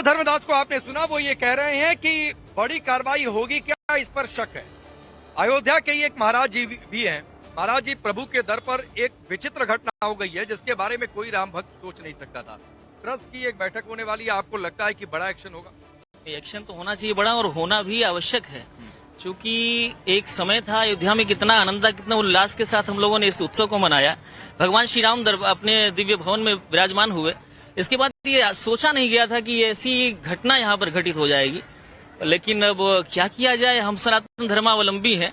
धर्मदास को आपने सुना, वो ये कह रहे हैं कि बड़ी कार्रवाई होगी क्या, इस पर शक है। अयोध्या के एक महाराज जी भी हैं। महाराज जी, प्रभु के दर पर एक विचित्र घटना हो गई है जिसके बारे में कोई राम भक्त सोच नहीं सकता था। ट्रस्ट की एक बैठक होने वाली है, आपको लगता है कि बड़ा एक्शन होगा? एक्शन तो होना चाहिए बड़ा, और होना भी आवश्यक है, क्योंकि एक समय था अयोध्या में कितना आनंद, कितना उल्लास के साथ हम लोगों ने इस उत्सव को मनाया। भगवान श्री राम अपने दिव्य भवन में विराजमान हुए। इसके बाद ये सोचा नहीं गया था कि ऐसी घटना यहाँ पर घटित हो जाएगी, लेकिन अब क्या किया जाए, हम सनातन धर्मावलंबी हैं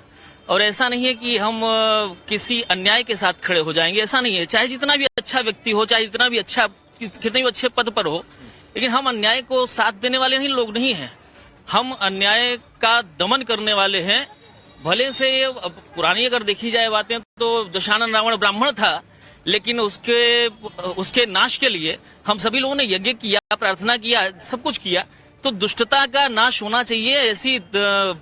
और ऐसा नहीं है कि हम किसी अन्याय के साथ खड़े हो जाएंगे। ऐसा नहीं है, चाहे जितना भी अच्छा व्यक्ति हो, चाहे जितना भी अच्छा, कितने भी अच्छे पद पर हो, लेकिन हम अन्याय को साथ देने वाले नहीं लोग नहीं हैं। हम अन्याय का दमन करने वाले हैं। भले से पुरानी अगर देखी जाए बातें तो दशानन रावण ब्राह्मण था, लेकिन उसके नाश के लिए हम सभी लोगों ने यज्ञ किया, प्रार्थना किया, सब कुछ किया। तो दुष्टता का नाश होना चाहिए। ऐसी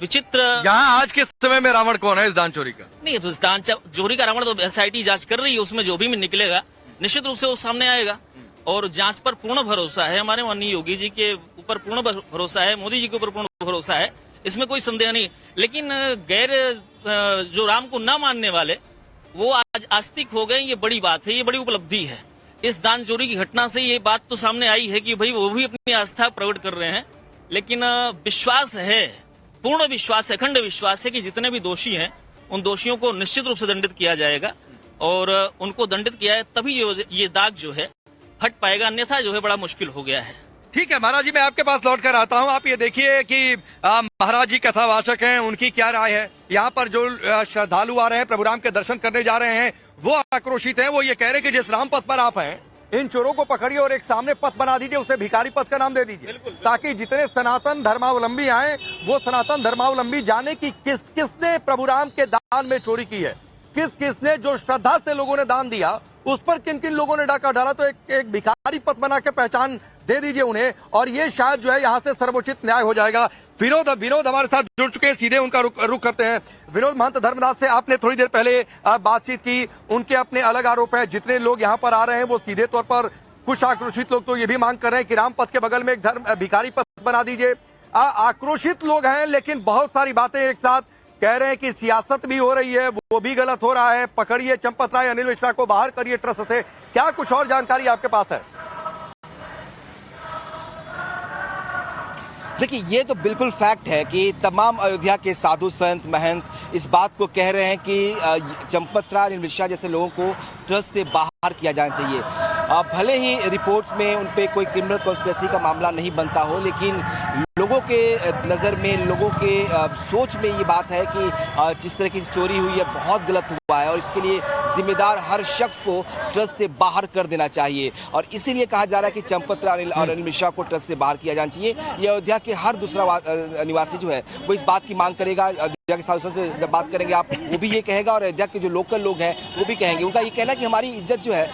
विचित्र, यहाँ आज के समय में रावण कौन है इस दान चोरी का? नहीं, दान चोरी का रावण तो SIT जांच कर रही है, उसमें जो भी निकलेगा निश्चित रूप से वो सामने आएगा। और जांच पर पूर्ण भरोसा है, हमारे माननीय योगी जी के ऊपर पूर्ण भरोसा है, मोदी जी के ऊपर पूर्ण भरोसा है, इसमें कोई संदेह नहीं। लेकिन जो राम को न मानने वाले वो आज आस्तिक हो गए, ये बड़ी बात है, ये बड़ी उपलब्धि है। इस दान चोरी की घटना से ये बात तो सामने आई है कि भाई वो भी अपनी आस्था प्रकट कर रहे हैं। लेकिन विश्वास है, पूर्ण विश्वास है, अखंड विश्वास है कि जितने भी दोषी हैं उन दोषियों को निश्चित रूप से दंडित किया जाएगा, और उनको दंडित किया है तभी ये दाग जो है हट पाएगा, अन्यथा जो है बड़ा मुश्किल हो गया है। ठीक है महाराज जी, मैं आपके पास लौट कर आता हूँ। आप ये देखिए कि महाराज जी कथावाचक हैं, उनकी क्या राय है। यहाँ पर जो श्रद्धालु आ रहे हैं, प्रभु राम के दर्शन करने जा रहे हैं, वो आक्रोशित हैं। वो ये कह रहे हैं कि जिस राम पथ पर आप हैं, इन चोरों को पकड़िए और एक सामने पथ बना दीजिए, उसे भिखारी पथ का नाम दे दीजिए, ताकि जितने सनातन धर्मावलंबी आए वो सनातन धर्मावलंबी जाने की किसने प्रभु राम के दान में चोरी की है, किसने जो श्रद्धा से लोगों ने दान दिया उस पर किन किन लोगों ने डाका डाला। तो एक भिखारी पथ बना के पहचान दे दीजिए उन्हें, और ये शायद जो है यहाँ से सर्वोचित न्याय हो जाएगा। विनोद हमारे साथ जुड़ चुके हैं, सीधे उनका रुख करते हैं। विनोद, महंत धर्मदास से आपने थोड़ी देर पहले बातचीत की, उनके अपने अलग आरोप है। जितने लोग यहाँ पर आ रहे हैं वो सीधे तौर पर, कुछ आक्रोशित लोग तो ये भी मांग कर रहे हैं कि राम पथ के बगल में एक भिखारी पथ बना दीजिए। आक्रोशित लोग हैं, लेकिन बहुत सारी बातें एक साथ कह रहे हैं कि सियासत भी हो रही है, वो भी गलत हो रहा है। पकड़िए चंपत राय, अनिल मिश्रा को बाहर करिए ट्रस्ट से। क्या कुछ और जानकारी आपके पास है? देखिए, ये तो बिल्कुल फैक्ट है कि तमाम अयोध्या के साधु संत महंत इस बात को कह रहे हैं कि चंपत राय, अनिल मिश्रा जैसे लोगों को ट्रस्ट से बाहर किया जाना चाहिए। भले ही रिपोर्ट्स में उन पे कोई क्रिमिनल कॉन्स्पिरेसी का मामला नहीं बनता हो, लेकिन लोगों के नज़र में, लोगों के सोच में ये बात है कि जिस तरह की चोरी हुई है बहुत गलत हुआ है, और इसके लिए जिम्मेदार हर शख्स को ट्रस्ट से बाहर कर देना चाहिए। और इसीलिए कहा जा रहा है कि चंपत राय और अनिल मिश्रा को ट्रस्ट से बाहर किया जाना चाहिए। ये अयोध्या के हर दूसरा निवासी जो है वो इस बात की मांग करेगा। अयोध्या के साधु से जब बात करेंगे आप, वो भी ये कहेगा, और अयोध्या के जो लोकल लोग हैं वो भी कहेंगे। उनका ये कहना कि हमारी इज्जत जो है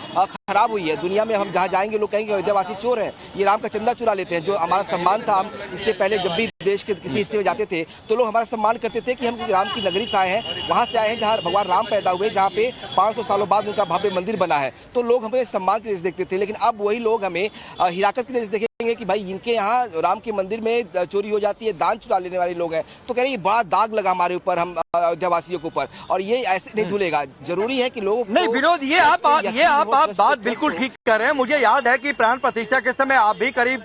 खराब हुई है। दुनिया में हम जहाँ जाएंगे लोग कहेंगे अयोध्यावासी चोर हैं, ये राम का चंदा चुरा लेते हैं। जो हमारा सम्मान था, हम इससे पहले जब भी देश के किसी हिस्से में जाते थे तो लोग हमारा सम्मान करते थे कि हम राम की नगरी से आए हैं, वहां से आए हैं जहां भगवान राम पैदा हुए, जहां पे 500 सालों बाद उनका भव्य मंदिर बना है। तो लोग हमें सम्मान के नजर देखते थे, लेकिन अब वही लोग हमें हिराकत की नजर देखेंगे कि भाई इनके यहाँ राम के मंदिर में चोरी हो जाती है, दान चुरा लेने वाले लोग हैं। तो कह रहे ये बड़ा दाग लगा हमारे ऊपर, हम अयोध्यावासियों के ऊपर, और ये ऐसे नहीं धुलेगा। जरूरी है कि लोग नहीं, विनोद, ये आप बात बिल्कुल ठीक कर रहे हैं। मुझे याद है कि प्राण प्रतिष्ठा के समय आप भी करीब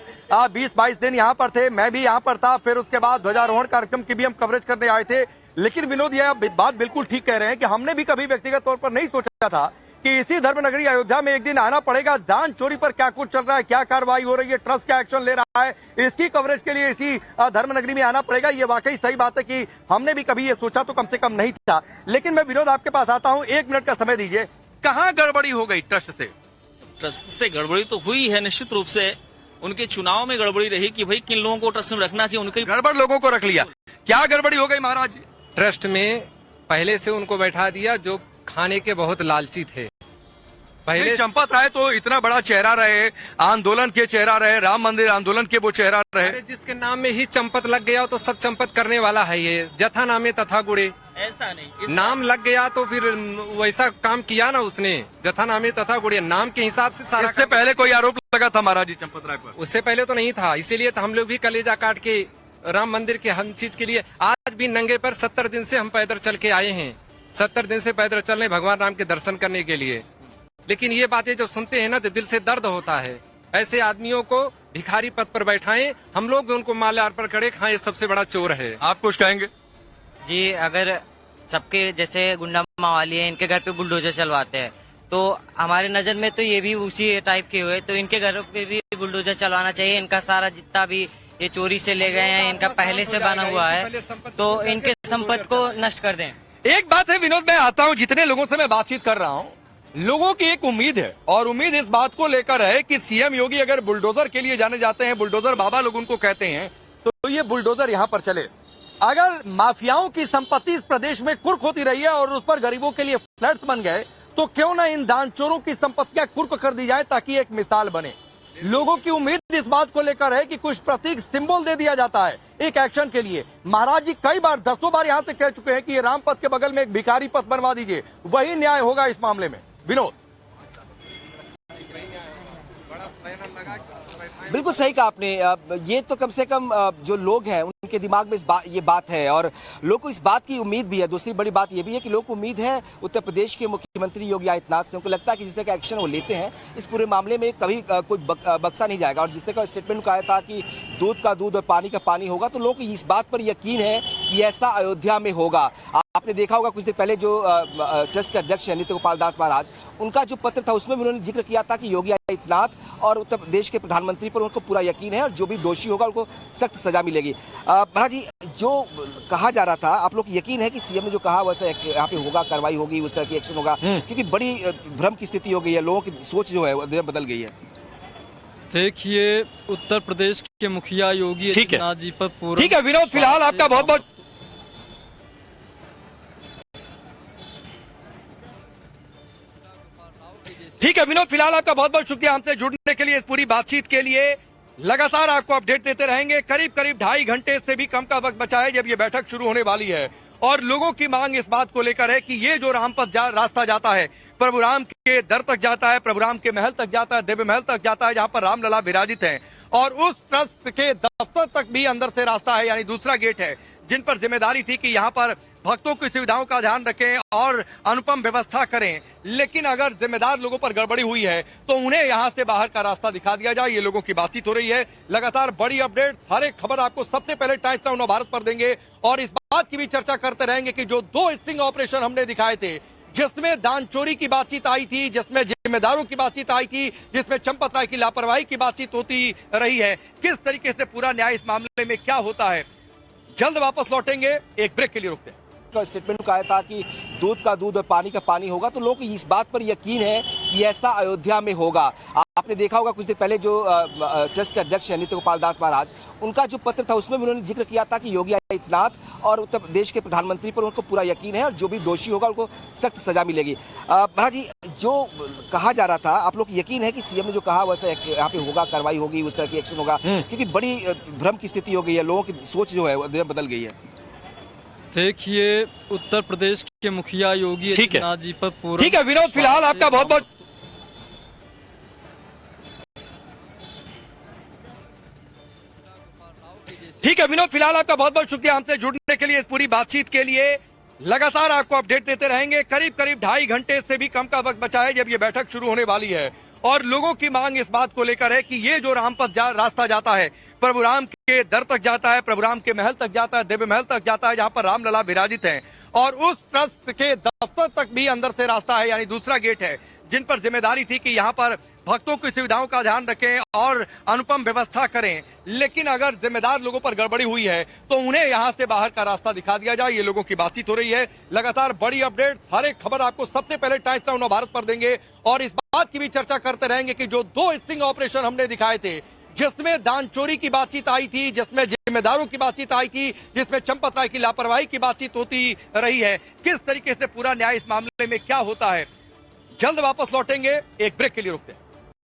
20-22 दिन यहाँ पर थे, मैं भी यहाँ पर था। फिर उसके बाद ध्वजारोहण कार्यक्रम की भी हम कवरेज करने आए थे। लेकिन विनोद, ये बात बिल्कुल ठीक कह रहे हैं कि हमने भी कभी व्यक्तिगत तौर पर नहीं सोचा था कि इसी धर्मनगरी अयोध्या में एक दिन आना पड़ेगा। दान चोरी पर क्या कुछ चल रहा है, क्या कार्रवाई हो रही है, ट्रस्ट क्या एक्शन ले रहा है, इसकी कवरेज के लिए इसी धर्मनगरी में आना पड़ेगा। ये वाकई सही बात है कि हमने भी कभी ये सोचा तो कम से कम नहीं था। लेकिन मैं विनोद आपके पास आता हूँ, 1 मिनट का समय दीजिए। कहाँ गड़बड़ी हो गई ट्रस्ट से? ट्रस्ट से गड़बड़ी तो हुई है, निश्चित रूप से उनके चुनाव में गड़बड़ी रही कि भाई किन लोगों को ट्रस्ट में रखना चाहिए, उनके गड़बड़ लोगों को रख लिया। क्या गड़बड़ी हो गई महाराज? ट्रस्ट में पहले से उनको बैठा दिया जो खाने के बहुत लालची थे, पहले चंपत राय तो इतना बड़ा चेहरा रहे, आंदोलन के चेहरा रहे, राम मंदिर आंदोलन के वो चेहरा रहे। अरे जिसके नाम में ही चंपत लग गया तो सब चंपत करने वाला है। ये जथा नामे तथा गुड़े, ऐसा नहीं, नाम लग गया तो फिर वैसा काम किया ना उसने। जथा नामे तथा गुड़े नाम के हिसाब से सारा। इससे पहले कोई आरोप लगा था महाराज जी चंपत राय पर? उससे पहले तो नहीं था, इसीलिए तो हम लोग भी कलेजा काट के राम मंदिर के हम चीज के लिए आज भी नंगे पर 70 दिन से हम पैदल चल के आए हैं। 70 दिन से पैदल चल रहे भगवान राम के दर्शन करने के लिए। लेकिन ये बातें जो सुनते हैं ना तो दिल से दर्द होता है। ऐसे आदमियों को भिखारी पद पर बैठाएं, हम लोग भी उनको माल्यार्पण करें, खाएं, ये सबसे बड़ा चोर है। आप कुछ कहेंगे? जी, अगर सबके जैसे गुंडा मावाली है, इनके घर पे बुलडोजर चलवाते हैं, तो हमारे नजर में तो ये भी उसी टाइप के हुए, तो इनके घरों पे भी बुलडोजर चलवाना चाहिए। इनका सारा जितना भी ये चोरी से ले गए हैं, इनका पहले से बना हुआ है, तो इनके संपत्ति को नष्ट कर दें। एक बात है विनोद, मैं आता हूं, जितने लोगों से मैं बातचीत कर रहा हूं, लोगों की एक उम्मीद है और उम्मीद इस बात को लेकर है कि सीएम योगी अगर बुलडोजर के लिए जाने जाते हैं, बुलडोजर बाबा लोग उनको कहते हैं, तो ये बुलडोजर यहां पर चले। अगर माफियाओं की संपत्ति इस प्रदेश में कुर्क होती रही है और उस पर गरीबों के लिए फ्लैट्स बन गए, तो क्यों ना इन दानचोरों की संपत्तियां कुर्क कर दी जाए ताकि एक मिसाल बने। लोगों की उम्मीद इस बात को लेकर है कि कुछ प्रतीक सिंबल दे दिया जाता है एक एक्शन के लिए। महाराज जी कई बार, दसों बार यहां से कह चुके हैं कि ये रामपथ के बगल में एक भिखारी पथ बनवा दीजिए, वही न्याय होगा इस मामले में। विनोद, बिल्कुल सही कहा आपने। ये तो कम से कम जो लोग हैं उनके दिमाग में ये बात है और लोग को इस बात की उम्मीद भी है। दूसरी बड़ी बात ये भी है कि लोग को उम्मीद है उत्तर प्रदेश के मुख्यमंत्री योगी आदित्यनाथ से। उनको लगता है कि जिस तरह का एक्शन वो लेते हैं इस पूरे मामले में कभी कोई बक्सा नहीं जाएगा। और जिस तरह का स्टेटमेंट कहा था कि दूध का दूध और पानी का पानी होगा, तो लोगों को इस बात पर यकीन है कि ऐसा अयोध्या में होगा। आपने देखा होगा कुछ देर पहले जो ट्रस्ट के अध्यक्ष हैं नित्य गोपाल दास महाराज, उनका जो पत्र था उसमें भी उन्होंने जिक्र किया था कि योगी आदित्यनाथ और उत्तर प्रदेश के प्रधानमंत्री पर उनको पूरा यकीन है और जो भी दोषी होगा उनको सख्त सजा मिलेगी। महाराज जी, जो कहा जा रहा था, आप लोग यकीन है कि सीएम ने जो कहा वैसा यहाँ पे होगा, कार्रवाई होगी, उस तरह की एक्शन होगा? क्योंकि बड़ी भ्रम की स्थिति हो गई है, लोगों की सोच जो है वो बदल गई है। देखिए, उत्तर प्रदेश के मुखिया योगी आदित्यनाथ जी पर पूरा। ठीक है विनोद, फिलहाल आपका बहुत बहुत शुक्रिया हमसे जुड़ने के लिए, इस पूरी बातचीत के लिए। लगातार आपको अपडेट देते रहेंगे। करीब 2.5 घंटे से भी कम का वक्त बचा है जब ये बैठक शुरू होने वाली है और लोगों की मांग इस बात को लेकर है कि ये जो रामपथ रास्ता जाता है, प्रभु राम के दर तक जाता है, प्रभु राम के महल तक जाता है, दिव्य महल तक जाता है, जहां पर रामलला विराजित हैं, और उस ट्रस्ट के दफ्तर तक भी अंदर से रास्ता है, यानी दूसरा गेट है, जिन पर जिम्मेदारी थी कि यहाँ पर भक्तों की सुविधाओं का ध्यान रखें और अनुपम व्यवस्था करें। लेकिन अगर जिम्मेदार लोगों पर गड़बड़ी हुई है तो उन्हें यहाँ से बाहर का रास्ता दिखा दिया जाए, ये लोगों की बातचीत हो रही है। लगातार बड़ी अपडेट, हर एक खबर आपको सबसे पहले टाइम्स नाउ नवभारत पर देंगे और इस बात की भी चर्चा करते रहेंगे कि जो 2 स्टिंग ऑपरेशन हमने दिखाए थे, जिसमें दान चोरी की बातचीत आई थी, जिसमें जिम्मेदारों की बातचीत आई थी, जिसमें चंपत राय की लापरवाही की बातचीत होती रही है, किस तरीके से पूरा न्याय इस मामले में क्या होता है। जल्द वापस लौटेंगे, एक ब्रेक के लिए रुकते हैं। का स्टेटमेंट कहा था कि दूध का दूध और पानी का पानी होगा, तो लोगों को इस बात पर यकीन है कि ऐसा अयोध्या में होगा। आपने देखा होगा कुछ देर पहले जो ट्रस्ट के अध्यक्ष हैं नित्य गोपाल दास महाराज, उनका जो पत्र था उसमें भी उन्होंने जिक्र किया था कि योगी आदित्यनाथ और उत्तर प्रदेश के प्रधानमंत्री पर उनको पूरा यकीन है और जो भी दोषी होगा उनको सख्त सजा मिलेगी। महाराज जी, जो कहा जा रहा था, आप लोग यकीन है कि सीएम ने जो कहा वैसा यहाँ पे होगा, कार्रवाई होगी, उस तरह की एक्शन होगा? क्योंकि बड़ी भ्रम की स्थिति हो गई है, लोगों की सोच जो है वो बदल गई है। देखिए, उत्तर प्रदेश के मुखिया योगी आदित्यनाथ जी पर पूरा। ठीक है विनोद, फिलहाल आपका बहुत बहुत शुक्रिया हमसे जुड़ने के लिए, इस पूरी बातचीत के लिए। लगातार आपको अपडेट देते रहेंगे। करीब 2.5 घंटे से भी कम का वक्त बचा है जब ये बैठक शुरू होने वाली है और लोगों की मांग इस बात को लेकर है कि ये जो रामपथ रास्ता जाता है, प्रभु राम के दर तक जाता है, प्रभु राम के महल तक जाता है, दिव्य महल तक जाता है, जहां पर रामलला विराजित हैं, और उस ट्रस्ट के दफ्तर तक भी अंदर से रास्ता है, यानी दूसरा गेट है, जिन पर जिम्मेदारी थी कि यहाँ पर भक्तों की सुविधाओं का ध्यान रखें और अनुपम व्यवस्था करें। लेकिन अगर जिम्मेदार लोगों पर गड़बड़ी हुई है तो उन्हें यहाँ से बाहर का रास्ता दिखा दिया जाए, ये लोगों की बातचीत हो रही है। लगातार बड़ी अपडेट, हर एक खबर आपको सबसे पहले टाइम्स नाउ नवभारत पर देंगे और इस बात की भी चर्चा करते रहेंगे कि जो 2 स्टिंग ऑपरेशन हमने दिखाए थे, जिसमें दान चोरी की बातचीत आई थी, जिसमें जिम्मेदारों की बातचीत आई थी, जिसमें चंपत राय की लापरवाही की बातचीत होती रही है, किस तरीके से पूरा न्याय इस मामले में क्या होता है। जल्द वापस लौटेंगे, एक ब्रेक के लिए रुकते हैं।